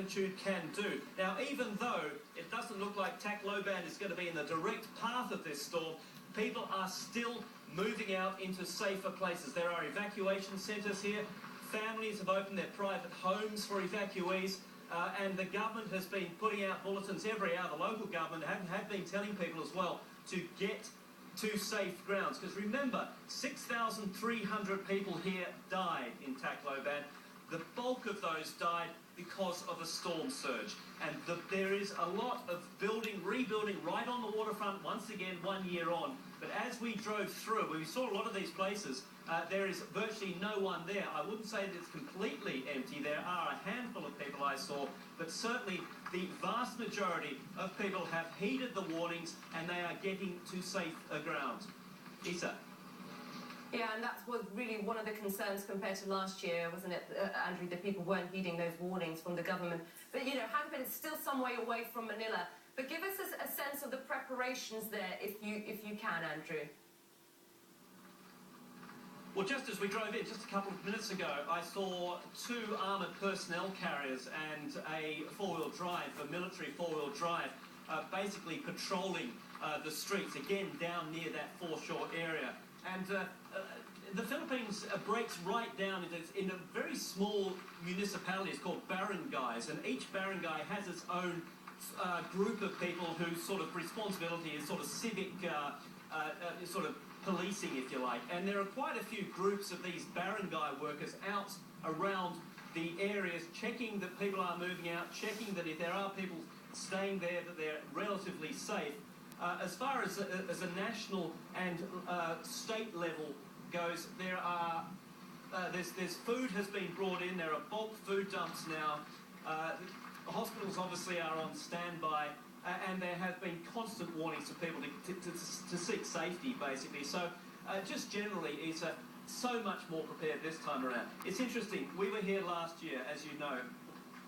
magnitude can do. Now, even though it doesn't look like Tacloban is going to be in the direct path of this storm, people are still moving out into safer places. There are evacuation centres here. Families have opened their private homes for evacuees. And the government has been putting out bulletins every hour. The local government have been telling people as well to get to safe grounds. Because remember, 6,300 people here died in Tacloban. The bulk of those died because of a storm surge. And there is a lot of rebuilding right on the waterfront, once again, 1 year on. But as we drove through, we saw a lot of these places, there is virtually no one there. I wouldn't say that it's completely empty. There are a handful of people I saw, but certainly the vast majority of people have heeded the warnings and they are getting to safe ground. Isa. Yeah, and that was really one of the concerns compared to last year, wasn't it, Andrew, that people weren't heeding those warnings from the government. But, you know, Harapan is still some way away from Manila. But give us a sense of the preparations there, if you can, Andrew. Well, just as we drove in, just a couple of minutes ago, I saw 2 armoured personnel carriers and a four-wheel drive, a military four-wheel drive, basically patrolling the streets, again, down near that foreshore area. And the Philippines breaks right down into a very small municipality. It's called barangays, and each barangay has its own group of people whose sort of responsibility is sort of civic, sort of policing, if you like. And there are quite a few groups of these barangay workers out around the areas, checking that people are moving out, checking that if there are people staying there, that they're relatively safe. As far as a national and state level goes, there are there's food has been brought in. There are bulk food dumps now. Hospitals obviously are on standby, and there have been constant warnings to people to seek safety, basically. So just generally, it's so much more prepared this time around. It's interesting. We were here last year, as you know.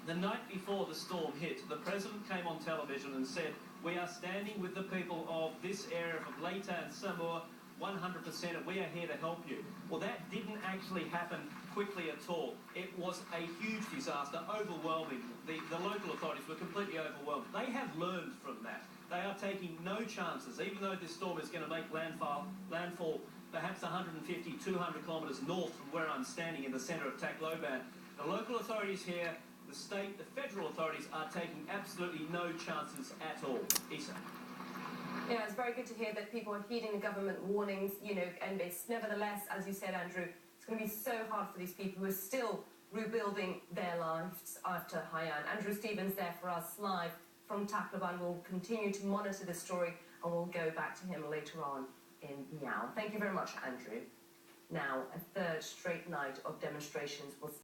The night before the storm hit, the President came on television and said, "We are standing with the people of this area of Leyte and Samar 100%, and we are here to help you." Well, that didn't actually happen quickly at all. It was a huge disaster, overwhelming. The local authorities were completely overwhelmed. They have learned from that. They are taking no chances, even though this storm is going to make landfall perhaps 150, 200 kilometres north from where I'm standing in the centre of Tacloban. The local authorities here, the state, the federal authorities are taking absolutely no chances at all. Isa. Yeah, it's very good to hear that people are heeding the government warnings, you know, and it's nevertheless, as you said, Andrew, it's going to be so hard for these people who are still rebuilding their lives after Haiyan. Andrew Stevens there for us live from Tacloban. We'll continue to monitor this story and we'll go back to him later on in Miao. Thank you very much, Andrew. Now, a third straight night of demonstrations was